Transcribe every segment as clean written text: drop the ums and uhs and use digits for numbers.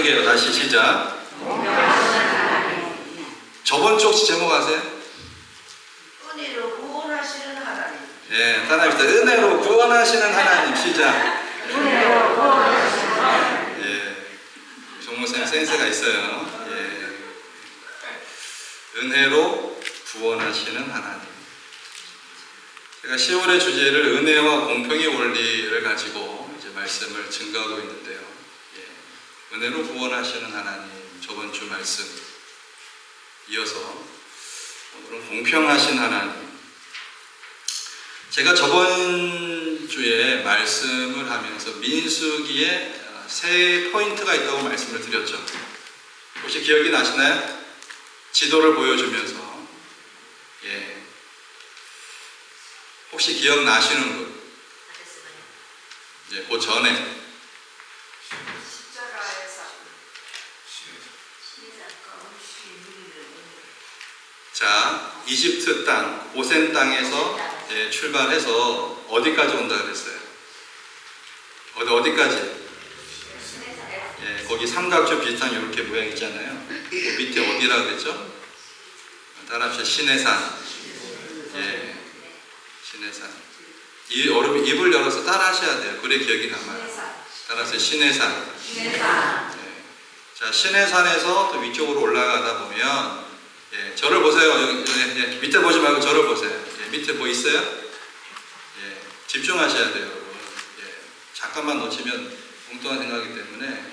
크게요. 다시 시작. 저번 주 혹시 제목 아세요? 은혜로 구원하시는 하나님. 예, 따라합시다. 은혜로 구원하시는 하나님. 시작. 은혜로 구원하시는 하나님. 예, 종모쌤 센스가 있어요. 예, 은혜로 구원하시는 하나님. 제가 10월의 주제를 은혜와 공평의 원리를 가지고 이제 말씀을 증거하고 있는데요. 예, 은혜로 구원하시는 하나님. 저번 주 말씀 이어서 오늘은 공평하신 하나님. 제가 저번 주에 말씀을 하면서 민수기에 세 포인트가 있다고 말씀을 드렸죠. 혹시 기억이 나시나요? 지도를 보여주면서. 예. 혹시 기억나시는 분? 예, 그 전에. 십자가에서 자, 이집트 땅, 고센 땅에서 예, 출발해서 어디까지 온다 그랬어요? 어디까지? 예, 거기 삼각조 비슷한 이렇게 모양 있잖아요. 그 밑에 어디라 그랬죠? 따라합시다. 시내산. 예, 시내산. 여러분 입을 열어서 따라하셔야 돼요. 그래 기억이 남아요. 따라서 시내산. 예. 자, 시내산에서 또 위쪽으로 올라가다 보면 예, 저를 보세요. 여기 예, 밑에 보지 말고 저를 보세요. 예, 밑에 뭐 있어요? 예, 집중하셔야 돼요, 여러분. 예, 잠깐만 놓치면 엉뚱한 생각이기 때문에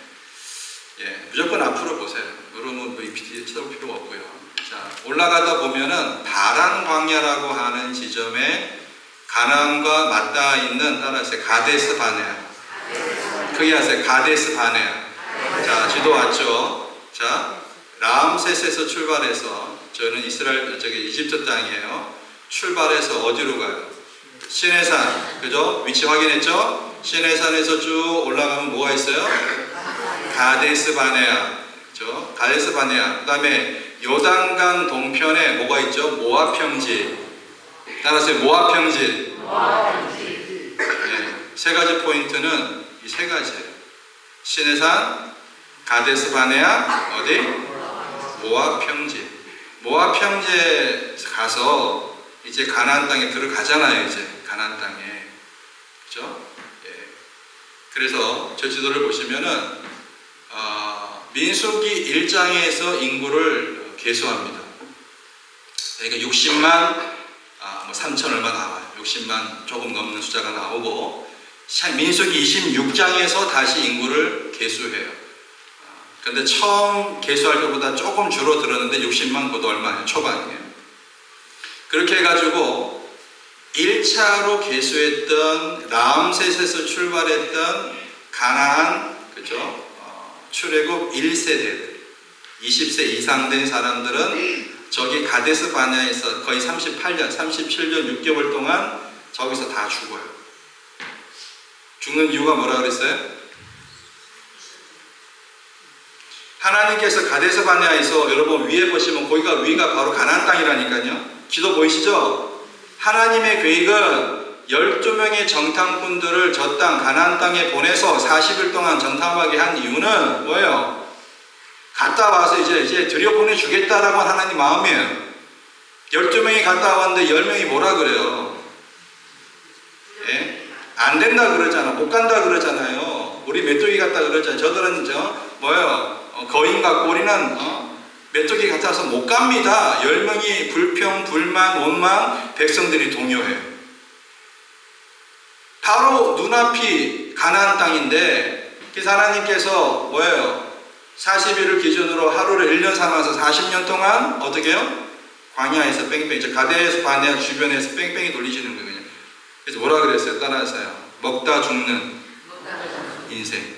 예, 무조건 앞으로 보세요. 여러분 뭐 뒤에 쳐다볼 필요가 없고요. 자, 올라가다 보면은 바란 광야라고 하는 지점에 가나안과 맞닿아 있는 따라하세요. 가데스 바네아. 크게 하세요. 가데스 바네아. 자, 지도 왔죠. 자, 람세스에서 출발해서 저는 이집트 땅이에요. 출발해서 어디로 가요? 시내산. 그죠? 위치 확인했죠? 시내산에서 쭉 올라가면 뭐가 있어요? 가데스 바네아. 그죠? 가데스 바네아. 그 다음에 요단강 동편에 뭐가 있죠? 모압 평지. 따라서 모압 평지. 네, 세 가지 포인트는 이 세 가지예요. 시내산, 가데스 바네아, 어디? 모압 평지. 모압 평지에 가서 이제 가나안 땅에 들어가잖아요. 이제 가나안 땅에. 그죠? 예. 그래서 저 지도를 보시면은 민수기 1장에서 인구를 계수합니다. 그러니까 60만 3천 얼마 나와요. 60만 조금 넘는 숫자가 나오고 민수기 26장에서 다시 인구를 계수해요. 근데 처음 계수할 때보다 조금 줄어들었는데 60만 그것도 얼마예요? 초반이에요. 그렇게 해가지고 1차로 계수했던 람세스에서 출발했던 가나안 그죠? 출애굽 1세대들 20세 이상 된 사람들은 저기 가데스 바네아에서 거의 37년 6개월 동안 저기서 다 죽어요. 죽는 이유가 뭐라 그랬어요? 하나님께서 가데스 바네아에서 여러분 위에 보시면 거기가 위가 바로 가나안 땅이라니까요. 지도 보이시죠? 하나님의 계획은 12명의 정탐꾼들을 저 땅 가나안 땅에 보내서 40일 동안 정탐하게 한 이유는 뭐예요? 갔다 와서 이제 들여보내 주겠다라고 하나님 마음이에요. 12명이 갔다 왔는데 10명이 뭐라 그래요? 예? 안 된다 그러잖아. 못 간다 그러잖아요. 우리 메뚜기 갔다 그러잖아요. 저들은 거인과 꼬리는 메뚜기 같아서 못 갑니다. 10명이 불평, 불만, 원망 백성들이 동요해요. 바로 눈앞이 가나안 땅인데 그래서 하나님께서 40일을 기준으로 하루를 1년 삼아서 40년 동안 어떻게 해요? 광야에서 뺑뺑이 가데스 바네아 주변에서 뺑뺑이 돌리시는 거예요. 그래서 뭐라 그랬어요? 따라하세요. 먹다 죽는 인생.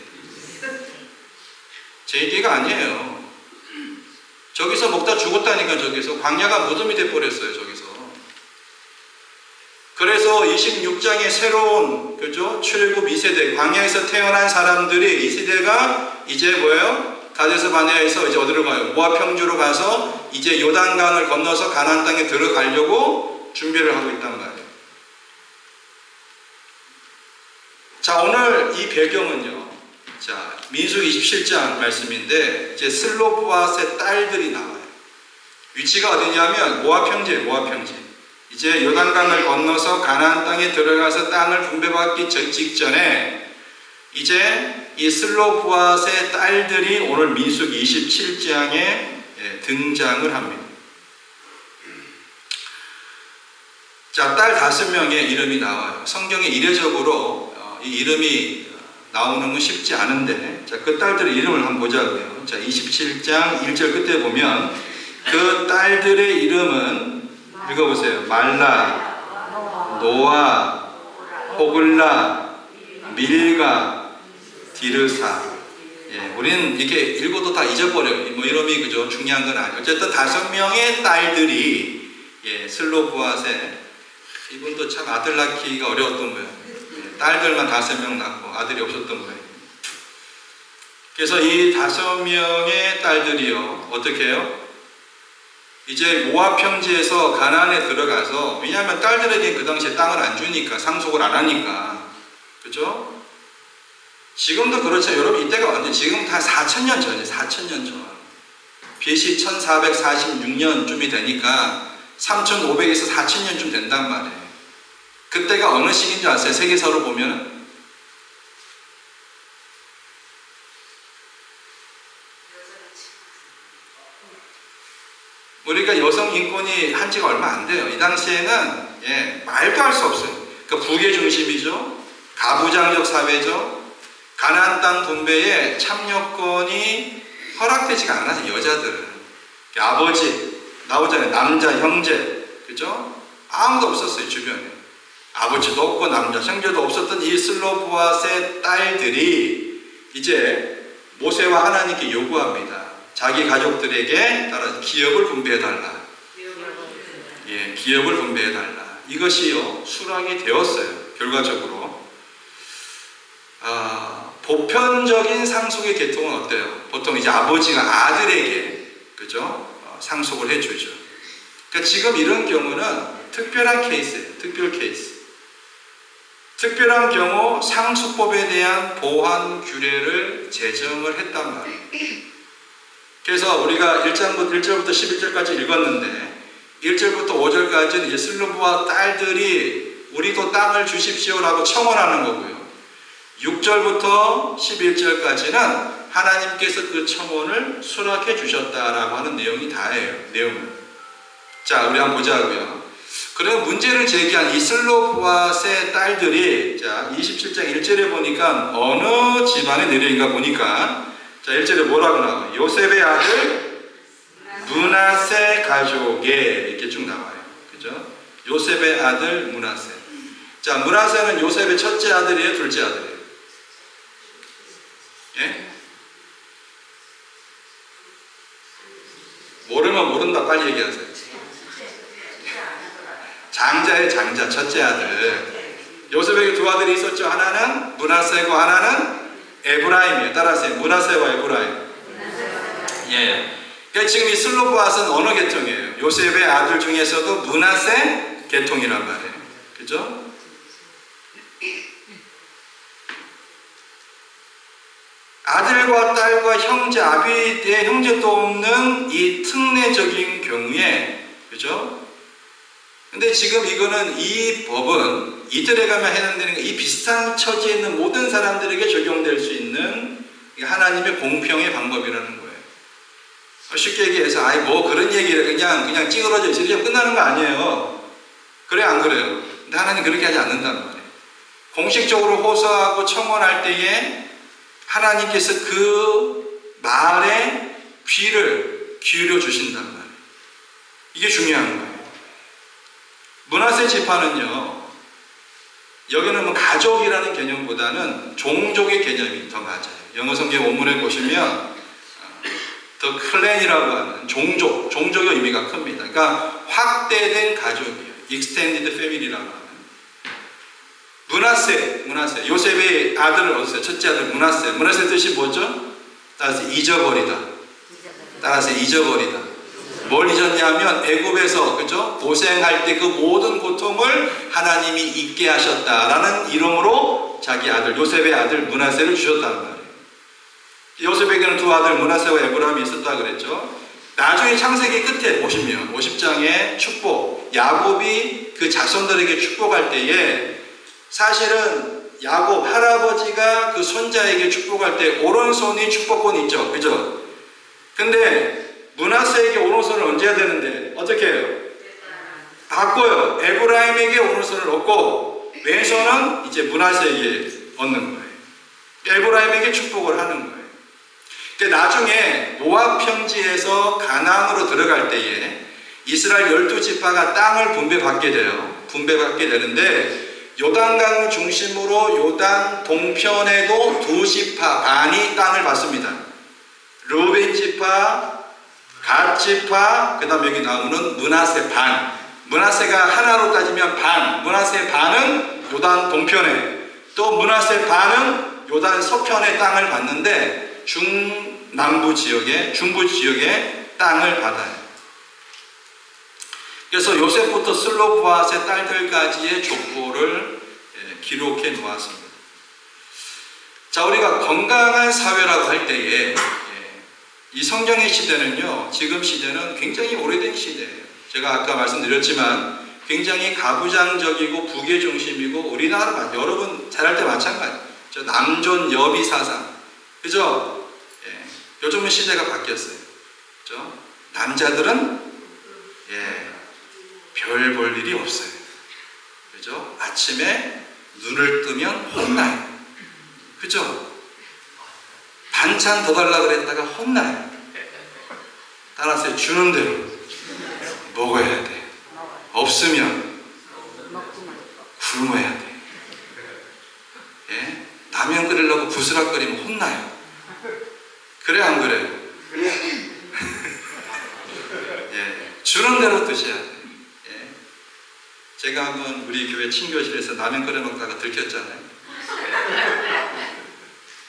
제 얘기가 아니에요. 저기서 먹다 죽었다니까. 저기서 광야가 무덤이 돼버렸어요. 저기서. 그래서 26장의 새로운 그죠? 출애굽 2세대 광야에서 태어난 사람들이 이 세대가 이제 뭐예요? 가데스 바네아에서 이제 어디로 가요? 모압 평지로 가서 이제 요단강을 건너서 가나안 땅에 들어가려고 준비를 하고 있단 말이에요. 자, 오늘 이 배경은요. 자, 민수기 27장 말씀인데 이제 슬로브앗의 딸들이 나와요. 위치가 어디냐면 모압 평지예요. 모압 평지. 이제 요단강을 건너서 가나안 땅에 들어가서 땅을 분배받기 직전에 이제 이 슬로브앗의 딸들이 오늘 민수기 27장에 등장을 합니다. 자, 딸 5명의 이름이 나와요. 성경에 이례적으로 이 이름이 나오는 건 쉽지 않은데, 자, 그 딸들의 이름을 한번 보자고요. 자, 27장 1절 끝에 보면 그 딸들의 이름은 읽어보세요. 말라, 노아, 호글라, 밀가, 디르사. 예, 우리는 이렇게 읽어도 다 잊어버려요. 뭐 이름이 그죠? 중요한 건 아니에요. 어쨌든 5명의 딸들이 슬로브앗의, 이분도 참 아들 낳기가 어려웠던 거예요. 딸들만 5명 낳고 아들이 없었던 거예요. 그래서 이 5명의 딸들이요, 어떻게 해요? 이제 모압 평지에서 가나안에 들어가서, 왜냐하면 딸들에게 그 당시에 땅을 안 주니까, 상속을 안 하니까, 그죠? 지금도 그렇죠. 여러분, 이때가 언제? 지금 다 4,000년 전이에요. 4,000년 전. BC 1446년쯤이 되니까 3,500에서 4,000년쯤 된단 말이에요. 그때가 어느 시기인지 아세요? 세계사로 보면 우리가 여성 인권이 한 지가 얼마 안 돼요. 이 당시에는 말도 할 수 없어요. 그러니까 부의 중심이죠. 가부장적 사회죠. 가나안 땅 분배에 참여권이 허락되지가 않아요. 여자들은. 아버지 나오잖아요. 남자, 형제, 그죠? 아무도 없었어요. 주변에. 아버지도 없고 남자, 형제도 없었던 이 슬로브앗의 딸들이 이제 모세와 하나님께 요구합니다. 자기 가족들에게 따라서 기업을 분배해달라. 예, 기업을 분배해달라. 이것이요, 수락이 되었어요. 결과적으로. 보편적인 상속의 계통은 어때요? 보통 이제 아버지가 아들에게, 그죠? 상속을 해주죠. 그러니까 지금 이런 경우는 특별한 케이스예요. 특별 케이스. 특별한 경우 상속법에 대한 보완 규례를 제정을 했단 말이에요. 그래서 우리가 1절부터 11절까지 읽었는데 1절부터 5절까지는 이제 슬로브와 딸들이 우리도 땅을 주십시오라고 청원하는 거고요. 6절부터 11절까지는 하나님께서 그 청원을 수락해 주셨다라고 하는 내용이 다예요. 내용은. 자, 우리 한번 보자고요. 그럼 문제를 제기한 이 슬로브앗의 딸들이, 자, 27장 1절에 보니까 어느 집안의 내려인가 보니까, 자, 1절에 뭐라고 나와요? 요셉의 아들 므낫세 가족에, 이렇게 쭉 나와요. 그죠? 요셉의 아들 므낫세. 자, 므낫세는 요셉의 첫째 아들이에요? 둘째 아들이에요? 예? 모르면 모른다. 빨리 얘기하세요. 장자의 장자, 첫째 아들. 요셉에게 두 아들이 있었죠. 하나는 므낫세고 하나는 에브라임이에요. 따라하세요. 므낫세와 에브라임. 예. 그러니까 지금 이 슬로브앗은 어느 계통이에요? 요셉의 아들 중에서도 므낫세 계통이란 말이에요. 그죠? 아들과 딸과 형제, 아비의 형제도 없는 이 특례적인 경우에, 그죠? 근데 지금 이거는, 이 법은 이들에 가면 해당되는 이 비슷한 처지에 있는 모든 사람들에게 적용될 수 있는 하나님의 공평의 방법이라는 거예요. 쉽게 얘기해서, 뭐 그런 얘기를 그냥 찌그러져 있으면 끝나는 거 아니에요. 그래, 안 그래요? 근데 하나님 그렇게 하지 않는단 말이에요. 공식적으로 호소하고 청원할 때에 하나님께서 그 말에 귀를 기울여 주신단 말이에요. 이게 중요한 거예요. 므낫세 지파는요, 여기는 뭐 가족이라는 개념보다는 종족의 개념이 더 맞아요. 영어 성경 원문에 보시면 더 클랜이라고 하는 종족의 의미가 큽니다. 그러니까 확대된 가족이에요. extended family라고 하는. 므낫세, 요셉의 아들을 얻었어요. 첫째 아들 므낫세. 므낫세 뜻이 뭐죠? 따라서 잊어버리다. 따라서 잊어버리다. 뭘 잊었냐면 애굽에서, 그죠? 고생할 때 그 모든 고통을 하나님이 잊게 하셨다라는 이름으로 자기 아들, 요셉의 아들 므낫세를 주셨다는 말이에요. 그때는 두 아들 므낫세와 에브라임이 있었다 그랬죠. 나중에 창세기 끝에 보시면 50장의 축복, 야곱이 그 자손들에게 축복할 때에 사실은 야곱 할아버지가 그 손자에게 축복할 때 오른손이 축복권이 있죠. 그죠? 근데 므낫세에게 오른손을 얹어야 되는데 어떻게 해요? 바꿔요. 에브라임에게 오른손을 얹고 왼손은 이제 므낫세에게 얹는 거예요. 에브라임에게 축복을 하는 거예요. 근데 나중에 모압 편지에서 가나안으로 들어갈 때에 이스라엘 12지파가 땅을 분배받게 돼요. 분배받게 되는데 요단강을 중심으로 요단 동편에도 두 지파 반이 땅을 받습니다. 르우벤 지파, 갓 지파, 그 다음에 여기 나오는 므낫세 반. 므낫세가 하나로 따지면 반. 므낫세 반은 요단 동편에, 또 므낫세 반은 요단 서편의 땅을 받는데 중남부 지역에, 중부 지역에 땅을 받아요. 그래서 요셉부터 슬로브앗의 딸들까지의 족보를 기록해 놓았습니다. 자, 우리가 건강한 사회라고 할 때에 이 성경의 시대는요, 지금 시대는 굉장히 오래된 시대예요. 제가 아까 말씀드렸지만 굉장히 가부장적이고 부계 중심이고 우리나라 여러분 잘할 때 마찬가지. 저 남존 여비 사상, 그죠? 요즘은 시대가 바뀌었어요. 그죠? 남자들은 별 볼 일이 없어요. 그죠? 아침에 눈을 뜨면 혼나요. 그죠? 반찬 더 달라 그랬다가 혼나요. 따라서 주는 대로 먹어야 돼. 없으면 굶어야 돼. 라면 끓이려고 부스락거리면 혼나요. 그래 안 그래요? 주는 대로 드셔야 돼요. 제가 한번 우리 교회 친교실에서 라면 끓여 먹다가 들켰잖아요.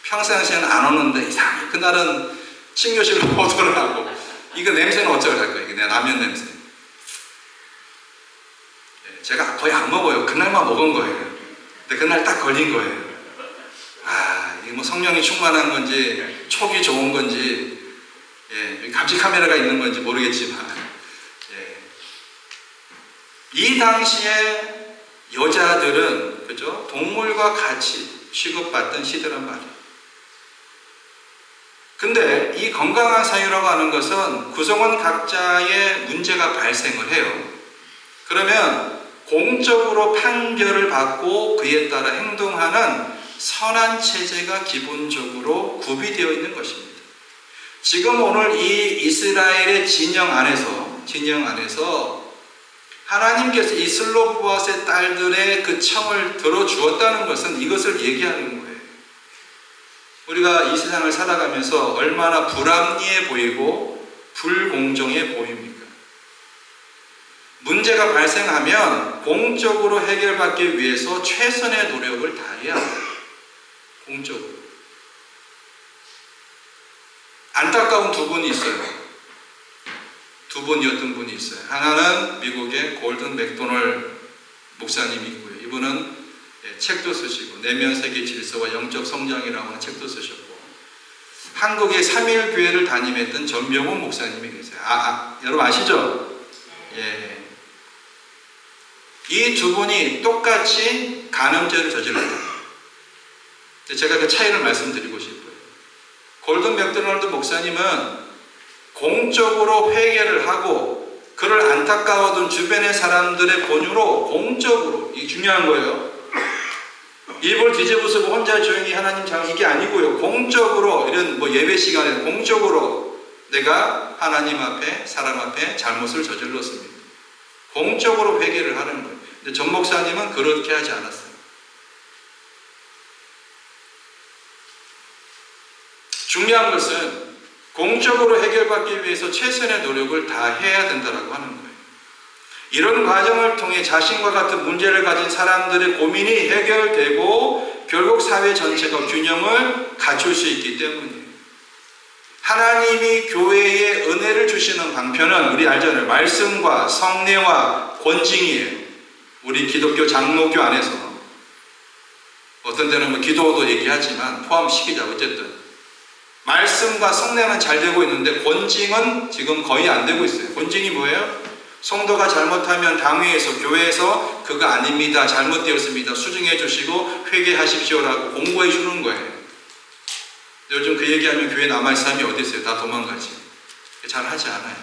평상시에는 안 오는데 이상해. 그날은 친교실로 오더라고. 이거 냄새는 어쩌고 할 거예요. 이게 내 라면 냄새. 제가 거의 안 먹어요. 그날만 먹은 거예요. 근데 그날 딱 걸린 거예요. 이게 뭐 성령이 충만한 건지 촉이 좋은 건지 감시 카메라가 있는 건지 모르겠지만 이 당시에 여자들은 그죠? 동물과 같이 취급받던 시대란 말이에요. 근데 이 건강한 사유라고 하는 것은 구성원 각자의 문제가 발생을 해요. 그러면 공적으로 판결을 받고 그에 따라 행동하는 선한 체제가 기본적으로 구비되어 있는 것입니다. 지금 오늘 이 이스라엘의 진영 안에서 하나님께서 이 슬로브앗의 딸들의 그 청을 들어주었다는 것은 이것을 얘기하는 거예요. 우리가 이 세상을 살아가면서 얼마나 불합리해 보이고 불공정해 보입니까? 문제가 발생하면 공적으로 해결받기 위해서 최선의 노력을 다해야 합니다. 공적으로. 안타까운 두 분이 있어요. 두 분이었던 분이 있어요. 하나는 미국의 골든 맥도널 목사님이 있고요. 이분은 책도 쓰시고 내면 세계 질서와 영적 성장이라고 하는 책도 쓰셨고, 한국의 3.1 교회를 담임했던 전병훈 목사님이 계세요. 여러분 아시죠? 이 두 분이 똑같이 간음죄를 저질렀다. 제가 그 차이를 말씀드리고 싶어요. 골든 맥도널드 목사님은 공적으로 회개를 하고 그를 안타까워던 주변의 사람들의 권유로 공적으로, 이게 중요한 거예요. 입을 뒤집어쓰고 혼자 조용히 하나님 잘, 이게 아니고요. 공적으로 이런 뭐 예배 시간에 공적으로 내가 하나님 앞에 사람 앞에 잘못을 저질렀습니다. 공적으로 회개를 하는 거예요. 근데 전 목사님은 그렇게 하지 않았어요. 중요한 것은 공적으로 해결받기 위해서 최선의 노력을 다해야 된다고 하는 거예요. 이런 과정을 통해 자신과 같은 문제를 가진 사람들의 고민이 해결되고 결국 사회 전체가 균형을 갖출 수 있기 때문이에요. 하나님이 교회에 은혜를 주시는 방편은 우리 알잖아요. 말씀과 성례와 권징이에요. 우리 기독교 장로교 안에서 어떤 데는 뭐 기도도 얘기하지만 포함시키자. 어쨌든 말씀과 성례는 잘 되고 있는데 권징은 지금 거의 안 되고 있어요. 권징이 뭐예요? 성도가 잘못하면 당회에서, 교회에서 그거 아닙니다, 잘못되었습니다, 수정해 주시고 회개하십시오라고 공고해 주는 거예요. 요즘 그 얘기하면 교회 남아있는 사람이 어디 있어요? 다 도망가지. 잘 하지 않아요.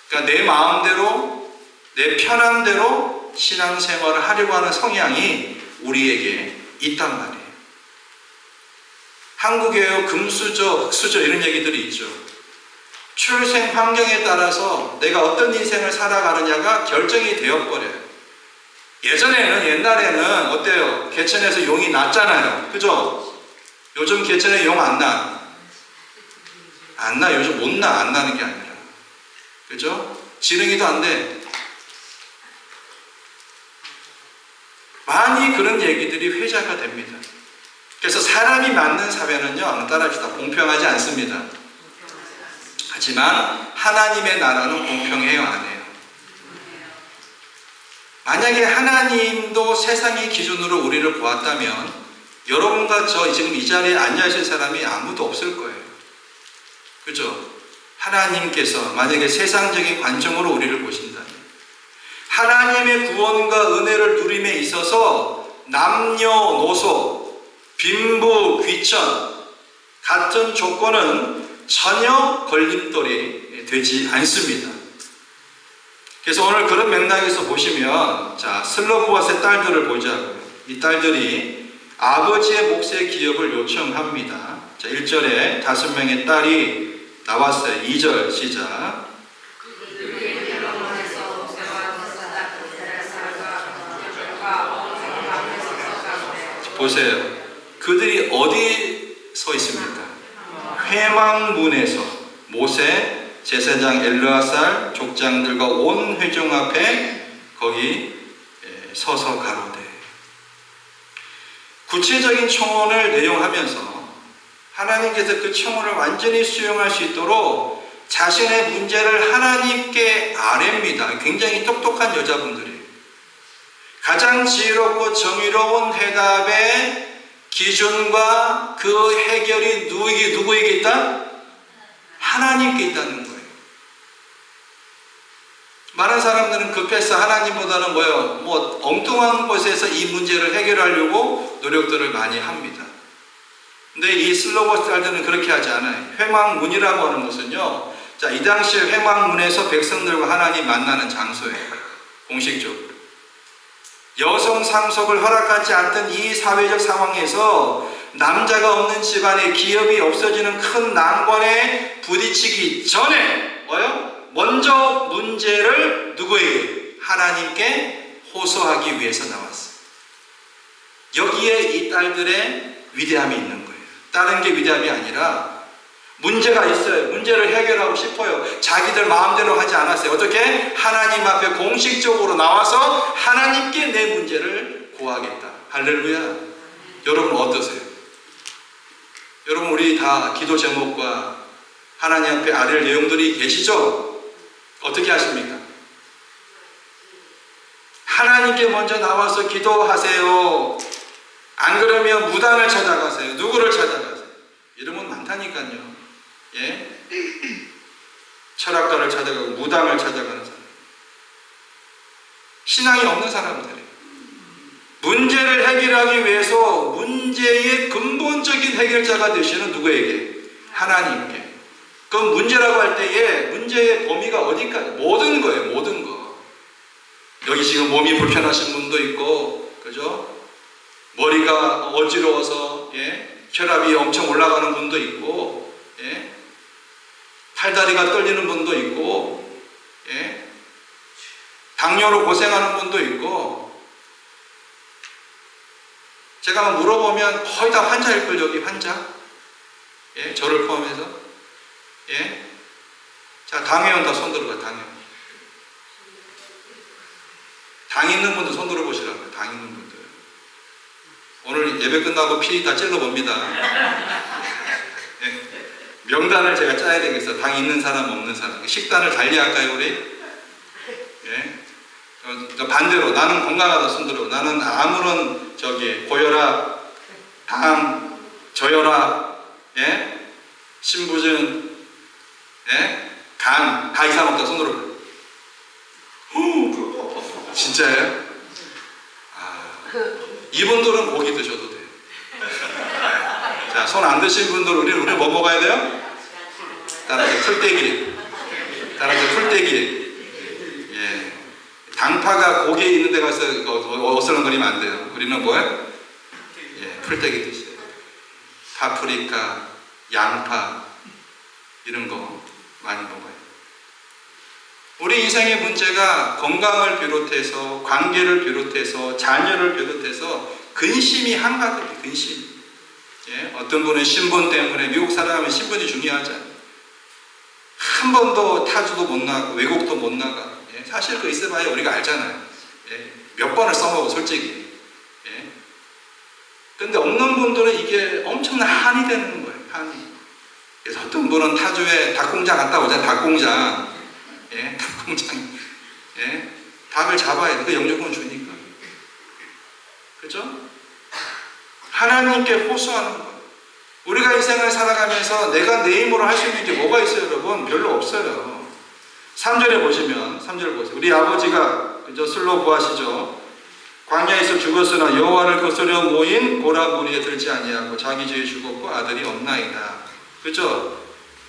그러니까 내 마음대로, 내 편한 대로 신앙생활을 하려고 하는 성향이 우리에게 있단 말이에요. 한국에요, 금수저, 흑수저 이런 얘기들이 있죠. 출생 환경에 따라서 내가 어떤 인생을 살아가느냐가 결정이 되어버려요. 옛날에는 어때요? 개천에서 용이 났잖아요. 그죠? 요즘 개천에 용 안 나. 안 나. 요즘 못 나. 안 나는 게 아니라. 그죠? 지능이도 안 돼. 많이 그런 얘기들이 회자가 됩니다. 그래서 사람이 만든 사회는요, 따라합시다, 공평하지 않습니다. 하지만 하나님의 나라는 공평해요, 안 해요? 만약에 하나님도 세상의 기준으로 우리를 보았다면 여러분과 저 지금 이 자리에 앉아있을 사람이 아무도 없을 거예요. 그죠? 하나님께서 만약에 세상적인 관점으로 우리를 보신다면, 하나님의 구원과 은혜를 누림에 있어서 남녀노소, 빈부, 귀천 같은 조건은 전혀 걸림돌이 되지 않습니다. 그래서 오늘 그런 맥락에서 보시면, 자, 슬로보아스의 딸들을 보자고요. 이 딸들이 아버지의 몫의 기업을 요청합니다. 자, 1절에 5명의 딸이 나왔어요. 2절 시작. 보세요. 그들이 어디 서 있습니까? 회망문에서 모세, 제사장 엘르아살, 족장들과 온 회중 앞에 거기 서서 가로되. 구체적인 청혼을 내용하면서 하나님께서 그 청혼을 완전히 수용할 수 있도록 자신의 문제를 하나님께 아뢰입니다. 굉장히 똑똑한 여자분들이에요. 가장 지혜롭고 정의로운 해답의 기준과 그 해결이 누구에게 있다? 하나님께 있다는 거예요. 많은 사람들은 급해서 하나님보다는 엉뚱한 곳에서 이 문제를 해결하려고 노력들을 많이 합니다. 근데 이 슬로보아스 딸들은 그렇게 하지 않아요. 회망문이라고 하는 것은요, 자, 이 당시에 회망문에서 백성들과 하나님 만나는 장소예요. 공식적으로. 여성 상속을 허락하지 않던 이 사회적 상황에서 남자가 없는 집안에 기업이 없어지는 큰 난관에 부딪히기 전에 먼저 문제를 누구에게? 하나님께 호소하기 위해서 나왔어요. 여기에 이 딸들의 위대함이 있는 거예요. 다른 게 위대함이 아니라 문제가 있어요. 문제를 해결하고 싶어요. 자기들 마음대로 하지 않았어요. 어떻게? 하나님 앞에 공식적으로 나와서 하나님께 내 문제를 고하겠다. 할렐루야. 여러분 어떠세요? 여러분 우리 다 기도 제목과 하나님 앞에 아뢰 내용들이 계시죠? 어떻게 하십니까? 하나님께 먼저 나와서 기도하세요. 안 그러면 무당을 찾아가세요. 누구를 찾아가세요? 이러면 많다니까요. 예? 철학가를 찾아가고 무당을 찾아가는 사람, 신앙이 없는 사람들이에요. 문제를 해결하기 위해서 문제의 근본적인 해결자가 되시는 누구에게? 하나님께. 그 문제라고 할 때에 문제의 범위가 어디까지? 모든 거예요. 모든 거. 여기 지금 몸이 불편하신 분도 있고, 그죠? 머리가 어지러워서 혈압이 엄청 올라가는 분도 있고, 팔다리가 떨리는 분도 있고, 당뇨로 고생하는 분도 있고. 제가 물어보면 거의 다 환자일걸, 여기 환자. 저를 포함해서. 자, 당회원 다 손 들어봐, 당회원. 당 있는 분들 손 들어보시라고요, 당 있는 분들. 오늘 예배 끝나고 피 다 찔러봅니다. 명단을 제가 짜야 되겠어. 당 있는 사람, 없는 사람. 식단을 달리할까요, 우리? 반대로 나는 건강하다 손들어. 나는 아무런 고혈압, 당, 저혈압, 예? 신부전, 예? 간, 다 이상 없다 손으로. 진짜예요? 이분들은 고기 드셔도 돼요. 자, 손 안 드신 분들 우리 뭐 먹어야 돼요? 따라서 풀떼기. 따라서 풀떼기. 예. 당파가 고기에 있는 데 가서 어슬렁거리면 안 돼요. 우리는 뭐예요? 예, 풀떼기 드세요. 파프리카, 양파 이런 거 많이 먹어요. 우리 인생의 문제가 건강을 비롯해서 관계를 비롯해서 자녀를 비롯해서 근심이 한가득이에요. 근심. 예? 어떤 분은 신분 때문에 미국 살아가면 신분이 중요하잖아요. 한 번도 타주도 못 나가고 외국도 못 나가. 예? 사실 그 있어봐야 우리가 알잖아요. 예? 몇 번을 써먹어 솔직히. 예? 근데 없는 분들은 이게 엄청난 한이 되는 거예요. 한이. 그래서 어떤 분은 타주에 닭공장 갔다 오잖아요. 닭공장. 예? 닭공장. 예? 닭을 잡아야 돼. 그 영주권 주니까. 그죠? 하나님께 호소하는 거예요. 우리가 인생을 살아가면서 내가 내 힘으로 할 수 있는 게 뭐가 있어요, 여러분? 별로 없어요. 3절에 보시면, 3절 보세요. 우리 아버지가, 그죠? 슬로 구하시죠. 광야에서 죽었으나 여호와를 거스려 모인 고라 무리에 들지 아니하고 자기 죄에 죽었고 아들이 없나이다. 그죠?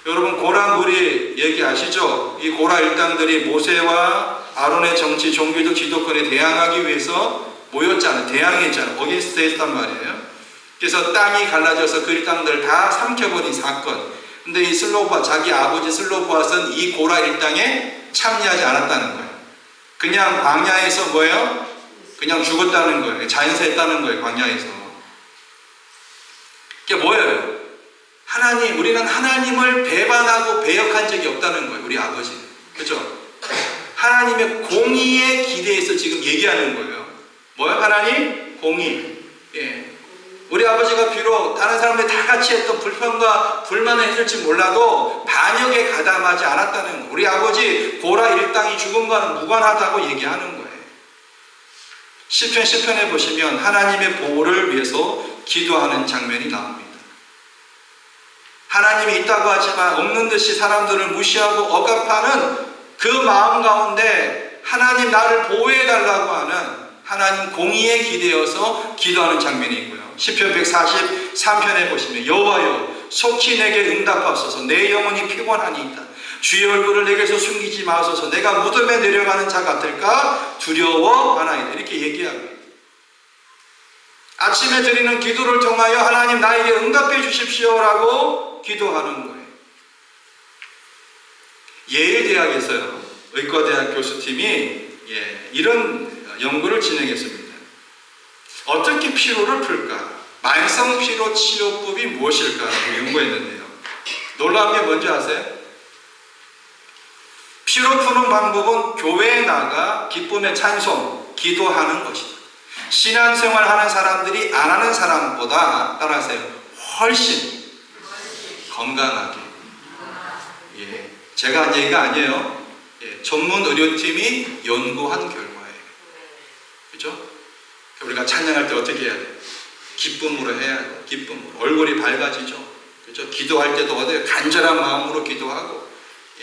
여러분, 고라 무리 얘기 아시죠? 이 고라 일당들이 모세와 아론의 정치, 종교적 지도권에 대항하기 위해서 모였잖아요. 대항했잖아요. 어게인스트 했단 말이에요. 그래서 땅이 갈라져서 그 일당들 다 삼켜버린 사건. 근데 이 슬로바, 자기 아버지 슬로바스는 이 고라 일당에 참여하지 않았다는 거예요. 그냥 광야에서 뭐예요? 그냥 죽었다는 거예요. 자연사했다는 거예요. 광야에서. 그게 뭐예요? 하나님, 우리는 하나님을 배반하고 배역한 적이 없다는 거예요. 우리 아버지. 그죠? 하나님의 공의에 기대해서 지금 얘기하는 거예요. 뭐예요? 하나님? 공의. 예. 우리 아버지가 비록 다른 사람들이 다 같이 했던 불평과 불만을 했을지 몰라도 반역에 가담하지 않았다는 거예요. 우리 아버지 고라 일당이 죽음과는 무관하다고 얘기하는 거예요. 시편에 보시면 하나님의 보호를 위해서 기도하는 장면이 나옵니다. 하나님이 있다고 하지만 없는 듯이 사람들을 무시하고 억압하는 그 마음 가운데 하나님 나를 보호해달라고 하는 하나님 공의에 기대어서 기도하는 장면이 있고요. 시편 143편에 보시면 여호와여 속히 내게 응답하소서. 내 영혼이 피곤하니이다. 주의 얼굴을 내게서 숨기지 마소서. 내가 무덤에 내려가는 자 같을까 두려워하나이다. 이렇게 얘기합니다. 아침에 드리는 기도를 통하여 하나님 나에게 응답해 주십시오라고 기도하는 거예요. 예일대학에서요, 의과대학 교수팀이 이런 연구를 진행했습니다. 어떻게 피로를 풀까? 만성 피로 치료법이 무엇일까라고 연구했는데요. 놀라운 게 뭔지 아세요? 피로 푸는 방법은 교회에 나가 기쁨의 찬송, 기도하는 것이다. 신앙생활 하는 사람들이 안 하는 사람보다 따라하세요. 훨씬 건강하게. 예, 제가 한 얘기가 아니에요. 예, 전문 의료팀이 연구한 결과예요. 그죠? 우리가 찬양할 때 어떻게 해야 돼요? 기쁨으로 해야 돼요. 기쁨으로. 얼굴이 밝아지죠. 그죠? 기도할 때도 어때요? 간절한 마음으로 기도하고,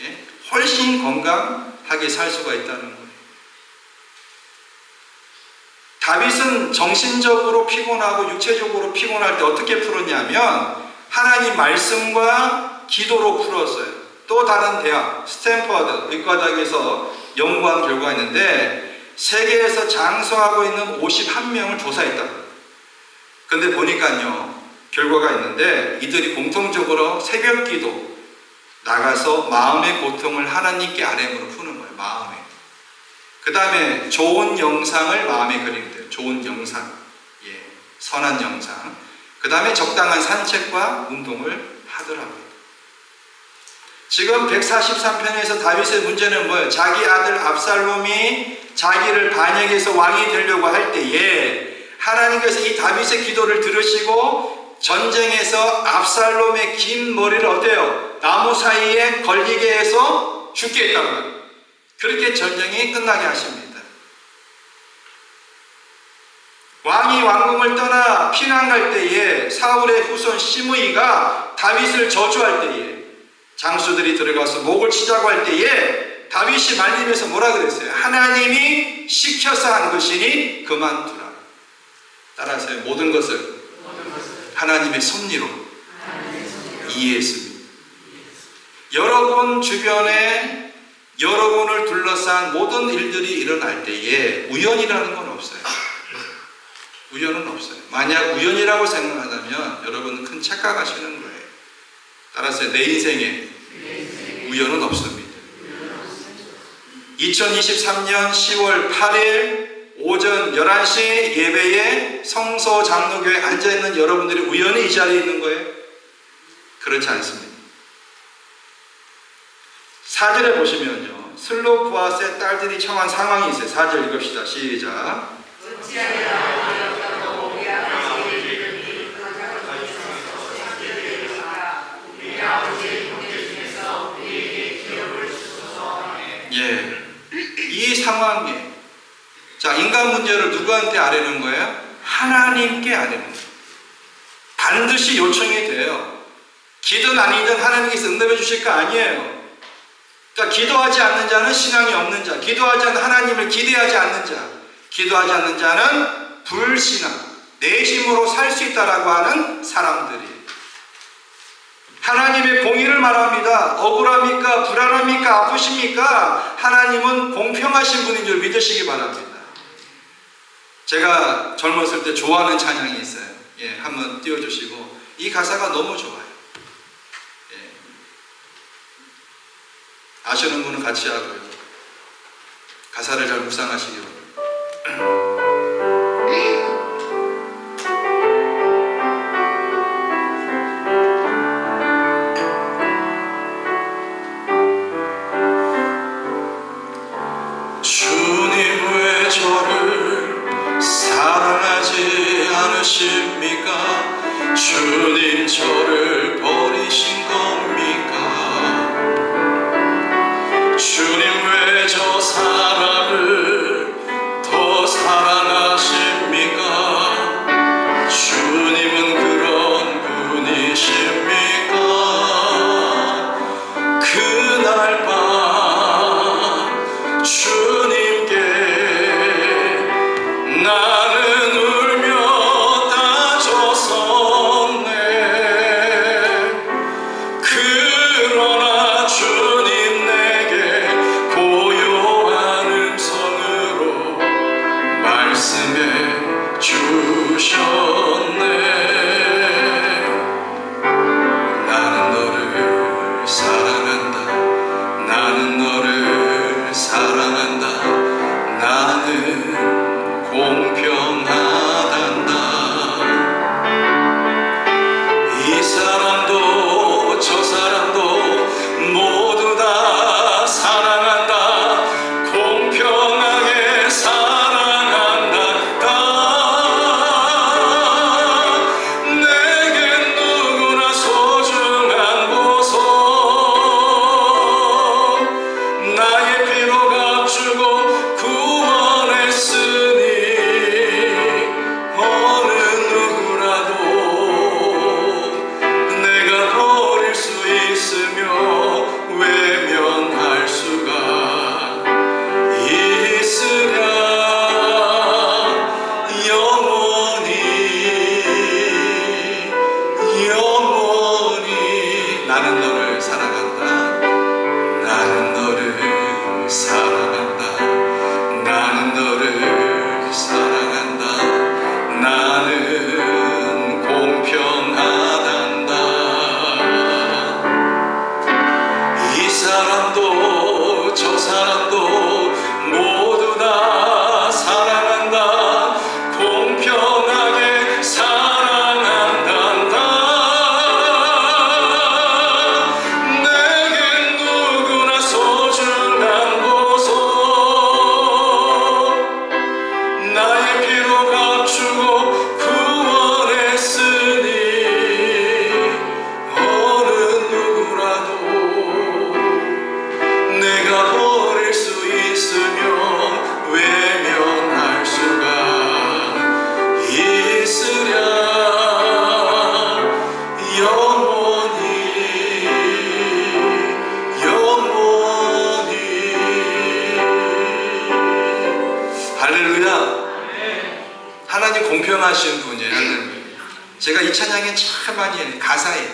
예? 훨씬 건강하게 살 수가 있다는 거예요. 다윗은 정신적으로 피곤하고 육체적으로 피곤할 때 어떻게 풀었냐면 하나님 말씀과 기도로 풀었어요. 또 다른 대학, 스탠퍼드 의과대학에서 연구한 결과가 있는데 세계에서 장수하고 있는 51명을 조사했다. 근데 보니까요, 결과가 있는데 이들이 공통적으로 새벽 기도 나가서 마음의 고통을 하나님께 아뢰므로 푸는 거예요. 마음에. 그 다음에 좋은 영상을 마음에 그리는데요. 좋은 영상. 예, 선한 영상. 그 다음에 적당한 산책과 운동을 하더라고요. 지금 143편에서 다윗의 문제는 뭐예요? 자기 아들 압살롬이 자기를 반역해서 왕이 되려고 할 때에 하나님께서 이 다윗의 기도를 들으시고 전쟁에서 압살롬의 긴 머리를 어때요? 나무 사이에 걸리게 해서 죽게 했다고요. 그렇게 전쟁이 끝나게 하십니다. 왕이 왕궁을 떠나 피난 갈 때에 사울의 후손 시므이가 다윗을 저주할 때에 장수들이 들어가서 목을 치자고 할 때에 다윗이 말리면서 뭐라 그랬어요? 하나님이 시켜서 한 것이니 그만두라. 따라하세요. 모든 것을 하나님의 섭리로 이해했습니다. 여러분 주변에 여러분을 둘러싼 모든 일들이 일어날 때에 우연이라는 건 없어요. 우연은 없어요. 만약 우연이라고 생각한다면 여러분은 큰 착각하시는 거예요. 따라서 내 인생에 우연은 없습니다. 2023년 10월 8일 오전 11시 예배에 성서 장로교에 앉아있는 여러분들이 우연히 이 자리에 있는 거예요? 그렇지 않습니다. 4절에 보시면요, 슬로프아스의 딸들이 처한 상황이 있어요. 4절 읽읍시다. 시작. 예, 이 상황에 자, 인간 문제를 누구한테 아뢰는 거예요? 하나님께 아뢰는 거예요. 반드시 요청이 돼요. 기든 아니든 하나님께서 응답해 주실 거 아니에요. 그러니까 기도하지 않는 자는 신앙이 없는 자, 기도하지 않는 하나님을 기대하지 않는 자, 기도하지 않는 자는 불신앙, 내심으로 살 수 있다라고 하는 사람들이 하나님의 공의를 말합니다. 억울합니까? 불안합니까? 아프십니까? 하나님은 공평하신 분인 줄 믿으시기 바랍니다. 제가 젊었을 때 좋아하는 찬양이 있어요. 예, 한번 띄워주시고. 이 가사가 너무 좋아요. 예. 아시는 분은 같이 하고요. 가사를 잘 묵상하시기 바랍니다. 주님 저를 버리신 겁니까? 주님 왜 저 사람을 더 사랑하십니까? 주님은 그런 분이십니까? 그날 밤 주님께 나는 울며 따졌었네. 그러나 주님 내게 고요한 음성으로 말씀해 주셨네. 나는 너를 사랑한다. 나는 너를 사랑한다. 나는 공평하단다. 이 사람도 저 사람도 모두 다 사랑한다. 공평하게 사랑한단다. 내겐 누구나 소중한 보석 나의 피로 값주고 구원했으니 어느 누구라도 내가 버릴 수 있으며 외면할 수가 있으랴. 영원히 영원히 나는 너를 사랑한다. 나는 너를 사랑한다. 나는 너를 사랑한다. 나는 공평하단다. 이 사람도 저 사람도 모두 다 사랑한다. 공평하게 사랑한단다. 존엄하신 분이에요. 하나님. 제가 이 찬양에 참 많이 해요. 가사에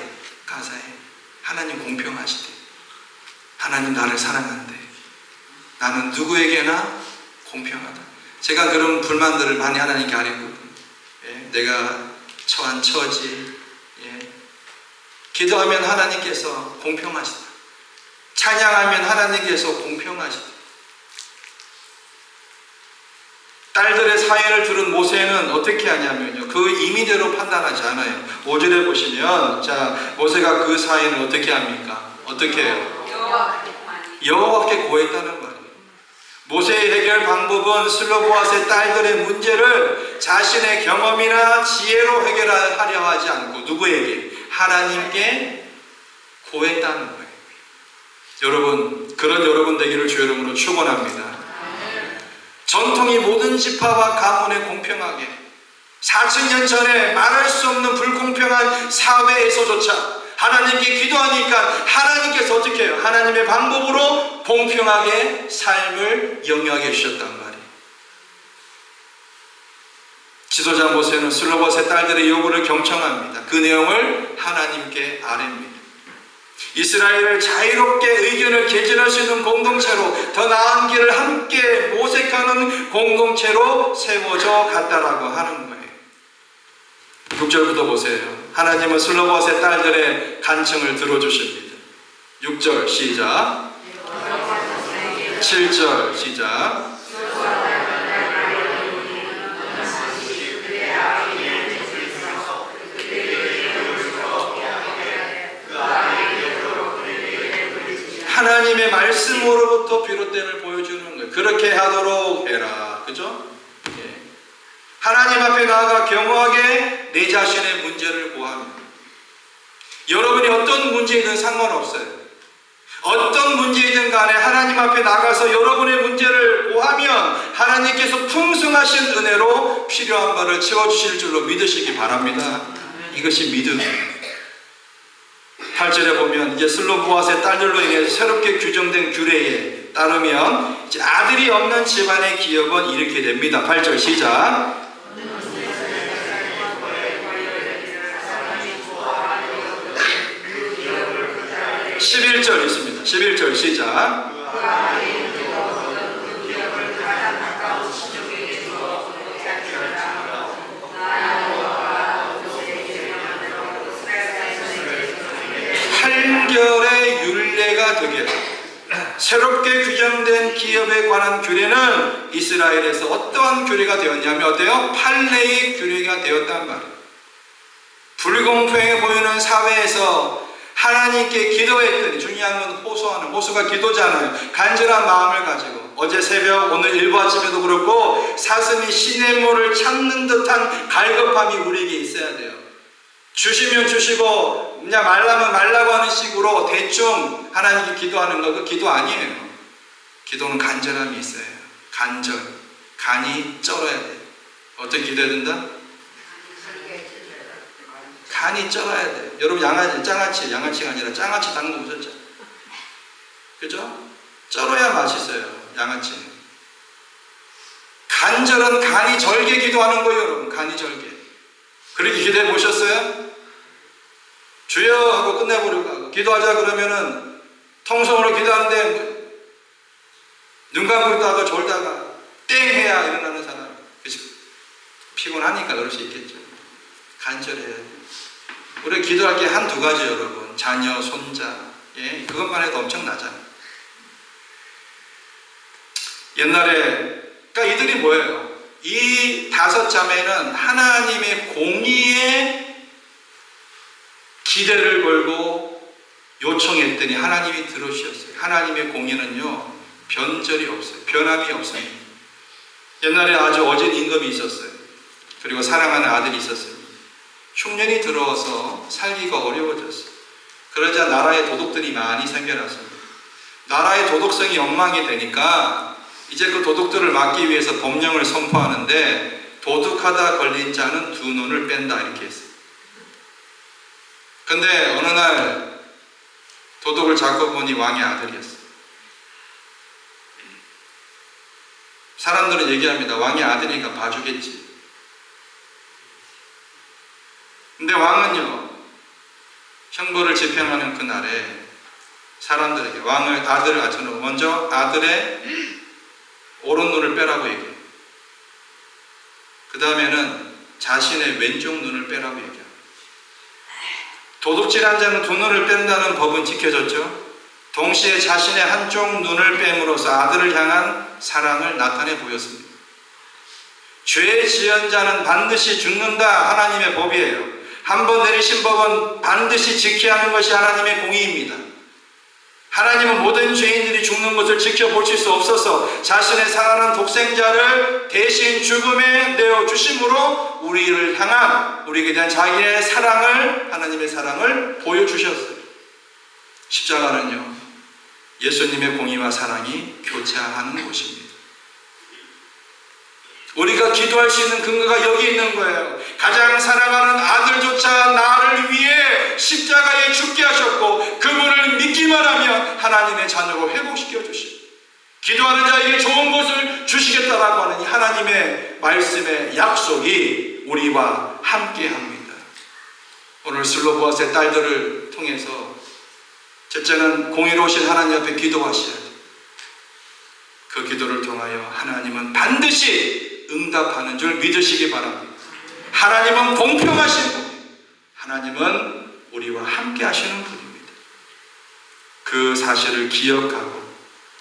하나님 공평하시대. 하나님 나를 사랑한대. 나는 누구에게나 공평하다. 제가 그런 불만들을 많이 하나님께 아뢰거든요. 예, 내가 처한 처지, 예. 기도하면 하나님께서 공평하시다. 찬양하면 하나님께서 공평하시다. 딸들의 사연을 들은 모세는 어떻게 하냐면요, 그 임의대로 판단하지 않아요. 5절에 보시면, 자, 모세가 그 사연을 어떻게 합니까? 어떻게 해요? 여호와께 고했다는 말이에요. 모세의 해결 방법은 슬로보앗의 딸들의 문제를 자신의 경험이나 지혜로 해결하려 하지 않고 누구에게? 하나님께 고했다는 거예요. 여러분, 그런 여러분 되기를 주의 이름으로 축원합니다. 전통이 모든 지파와 가문에 공평하게 4000년 전에 말할 수 없는 불공평한 사회에서조차 하나님께 기도하니까 하나님께서 어떻게 해요? 하나님의 방법으로 공평하게 삶을 영위하게 해주셨단 말이에요. 지도자 모세는 슬로봇의 딸들의 요구를 경청합니다. 그 내용을 하나님께 아뢰입니다. 이스라엘을 자유롭게 의견을 개진할 수 있는 공동체로, 더 나은 길을 함께 모색하는 공동체로 세워져 갔다라고 하는 거예요. 6절부터 보세요. 하나님은 슬로봇의 딸들의 간청을 들어주십니다. 6절 시작. 7절 시작. 하나님의 말씀으로부터 비롯됨을 보여주는 거예요. 그렇게 하도록 해라. 그죠? 예. 하나님 앞에 나아가 겸허하게 내 자신의 문제를 고하며, 여러분이 어떤 문제이든 상관없어요. 어떤 문제이든 간에 하나님 앞에 나가서 여러분의 문제를 고하면 하나님께서 풍성하신 은혜로 필요한 바를 채워주실 줄로 믿으시기 바랍니다. 이것이 믿음이에요. 8절에 보면 이제 슬로보앗의 딸들로 인해서 새롭게 규정된 규례에 따르면 이제 아들이 없는 집안의 기업은 이렇게 됩니다. 8절 시작. 11절 있습니다. 11절 시작. 판결의 율례가 되게, 새롭게 규정된 기업에 관한 규례는 이스라엘에서 어떠한 규례가 되었냐면 어때요? 판례의 규례가 되었단 말이에요. 불공평해 보이는 사회에서 하나님께 기도했더니, 중요한 건 호소가 기도잖아요. 간절한 마음을 가지고 어제 새벽 오늘 일부 아침에도 그렇고 사슴이 신의 물을 찾는 듯한 갈급함이 우리에게 있어야 돼요. 주시면 주시고 그냥 말라면 말라고 하는 식으로 대충 하나님께 기도하는 거, 그 기도 아니에요. 기도는 간절함이 있어요. 간이 쩔어야 돼요. 어떻게 기도해야 된다? 간이 쩔어야 돼요. 여러분 양아치가 아니라 장아찌 당근 보셨죠? 그죠? 쩔어야 맛있어요. 양아치는. 간절한 간이 절게 기도하는 거예요. 여러분, 간이 절게. 그렇게 기도해 보셨어요? 주여 하고 끝내버리고 하고, 기도하자 그러면은 통성으로 기도하는데 눈 감고 있다가 졸다가 땡 해야 일어나는 사람. 그치? 피곤하니까 그럴 수 있겠죠. 간절해야 돼요. 우리 기도할 게 한두 가지, 여러분. 자녀, 손자, 예, 그것만 해도 엄청나잖아요. 옛날에, 그러니까 이들이 뭐예요? 이 5 자매는 하나님의 공의에 기대를 걸고 요청했더니 하나님이 들어주셨어요. 하나님의 공의는요, 변절이 없어요. 변함이 없어요. 옛날에 아주 어진 임금이 있었어요. 그리고 사랑하는 아들이 있었어요. 흉년이 들어와서 살기가 어려워졌어요. 그러자 나라에 도둑들이 많이 생겨났습니다. 나라의 도덕성이 엉망이 되니까 이제 그 도둑들을 막기 위해서 법령을 선포하는데, 도둑하다 걸린 자는 2눈을 뺀다 이렇게 했어요. 근데 어느 날 도둑을 잡고 보니 왕의 아들이었어요. 사람들은 얘기합니다. 왕의 아들이니까 봐주겠지. 근데 왕은요, 형벌을 집행하는 그날에 사람들에게 먼저 아들의 오른 눈을 빼라고 얘기해요. 그 다음에는 자신의 왼쪽 눈을 빼라고 얘기해요. 도둑질한 자는 두 눈을 뺀다는 법은 지켜졌죠. 동시에 자신의 한쪽 눈을 뺨으로써 아들을 향한 사랑을 나타내 보였습니다. 죄 지은 자는 반드시 죽는다, 하나님의 법이에요. 한 번 내리신 법은 반드시 지켜야 하는 것이 하나님의 공의입니다. 하나님은 모든 죄인들이 죽는 것을 지켜보실 수 없어서 자신의 사랑하는 독생자를 대신 죽음에 내어주심으로 우리에게 대한 자기의 사랑을, 하나님의 사랑을 보여주셨어요. 십자가는요, 예수님의 공의와 사랑이 교차하는 곳입니다. 우리가 기도할 수 있는 근거가 여기 있는 거예요. 가장 사랑하는 아들조차 나를 위해 십자가에 죽게 하셨고, 그분을 믿기만 하면 하나님의 자녀로 회복시켜 주시고, 기도하는 자에게 좋은 것을 주시겠다라고 하는 이 하나님의 말씀의 약속이 우리와 함께 합니다. 오늘 슬로보아스의 딸들을 통해서 첫째는 공의로우신 하나님 앞에 기도하셔야 돼요. 그 기도를 통하여 하나님은 반드시 응답하는 줄 믿으시기 바랍니다. 하나님은 공평하신 분입니다. 하나님은 우리와 함께 하시는 분입니다. 그 사실을 기억하고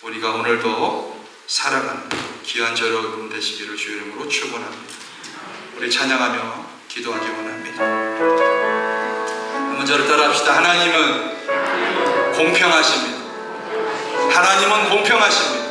우리가 오늘도 살아가는 귀한 저녁 되시기를 주의 이름으로 축원합니다. 우리 찬양하며 기도하기 원합니다. 먼저 따라합시다. 하나님은 공평하십니다. 하나님은 공평하십니다.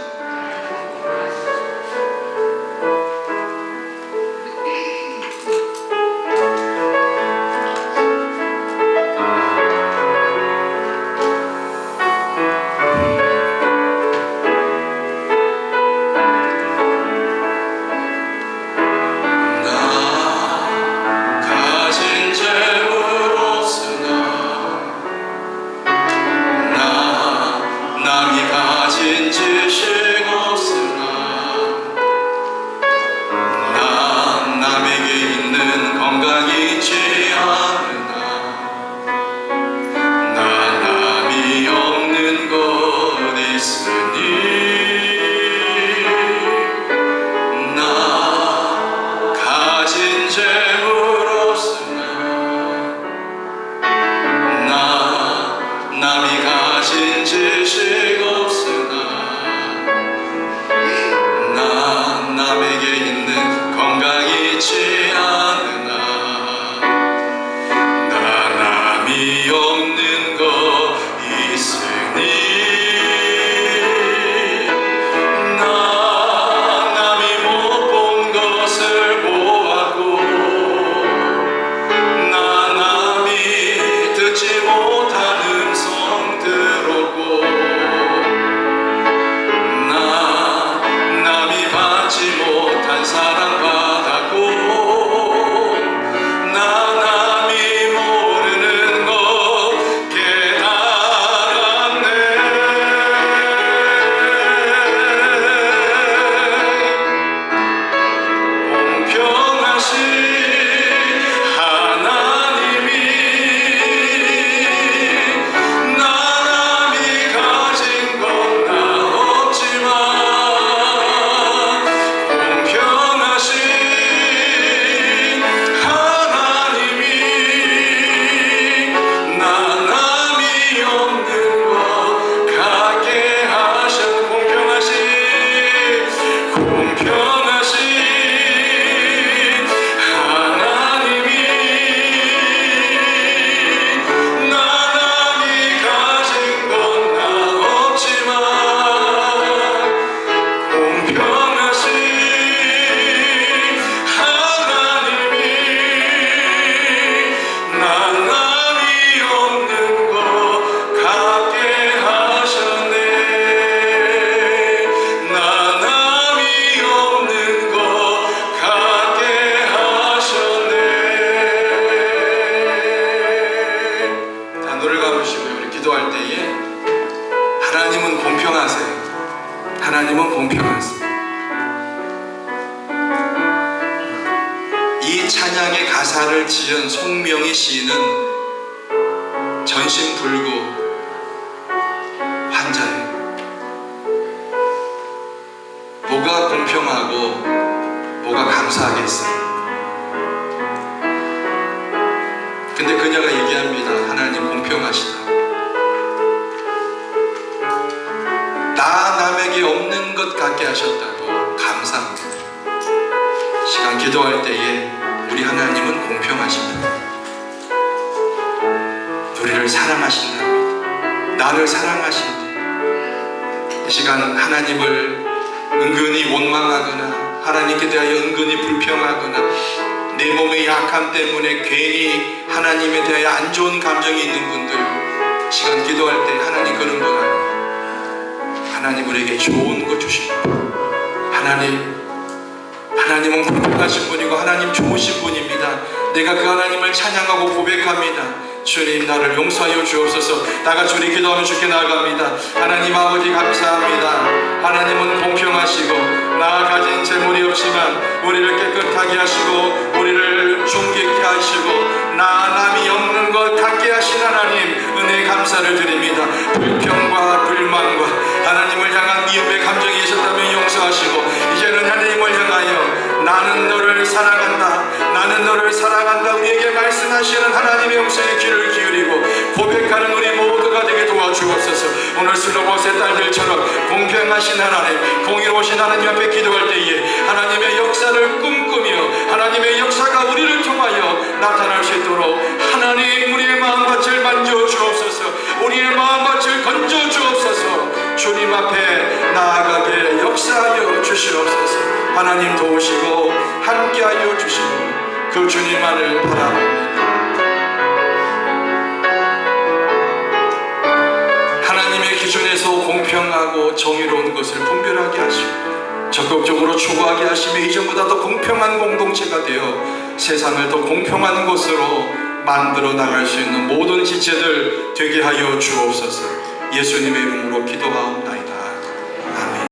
하나님은 공평하세요. 이 찬양의 가사를 지은 송명희 시인은 전신불구 환자예요. 뭐가 공평하고 뭐가 감사하겠어요. 근데 그녀가 얘기합니다. 하나님 공평하시다. 나 남에게 없는 것 같게 하셨다고 감사합니다. 시간 기도할 때에 우리 하나님은 공평하십니다. 우리를 사랑하신답니다. 나를 사랑하신다. 이 시간 하나님을 은근히 원망하거나 하나님께 대하여 은근히 불평하거나 내 몸의 약함 때문에 괜히 하나님에 대하여 안 좋은 감정이 있는 분들, 시간 기도할 때 하나님 그런 건 아니에요. 하나님 우리에게 좋은 것 주십니다. 하나님은 공평하신 분이고 하나님 좋으신 분입니다. 내가 그 하나님을 찬양하고 고백합니다. 주님 나를 용서하여 주옵소서. 나가 주님 기도하면 주께 나아갑니다. 하나님 아버지 감사합니다. 하나님은 공평하시고 나 가진 재물이 없지만 우리를 깨끗하게 하시고 우리를 존귀케 하시고 나 남이 없는 것 같게 하신 하나님 은혜 감사를 드립니다. 불평과 불만과 하나님을 향한 미움의 감정이 있었다면 용서하시고 이제는 하나님을 향하여 나는 너를 사랑한다, 나는 너를 사랑한다 우리에게 말씀하시는 하나님의 음성에 귀를 기울이고 고백하는 우리 모두가 되게 도와주옵소서. 오늘 슬로봇의 딸들처럼 공평하신 하나님, 공의로우신 하나님 앞에 기도할 때에 하나님의 역사를 꿈꾸며 하나님의 역사가 우리를 통하여 나타날 수 있도록 하나님 우리의 마음밭을 만져주옵소서. 우리의 마음밭을 건져주옵소서. 주님 앞에 나아가게 역사하여 주시옵소서. 하나님 도우시고 함께하여 주시고 그 주님만을 바라봅니다. 하나님의 기준에서 공평하고 정의로운 것을 분별하게 하시고 적극적으로 추구하게 하시며 이전보다 더 공평한 공동체가 되어 세상을 더 공평한 곳으로 만들어 나갈 수 있는 모든 지체들 되게 하여 주옵소서. 예수님의 이름으로 기도하옵나이다.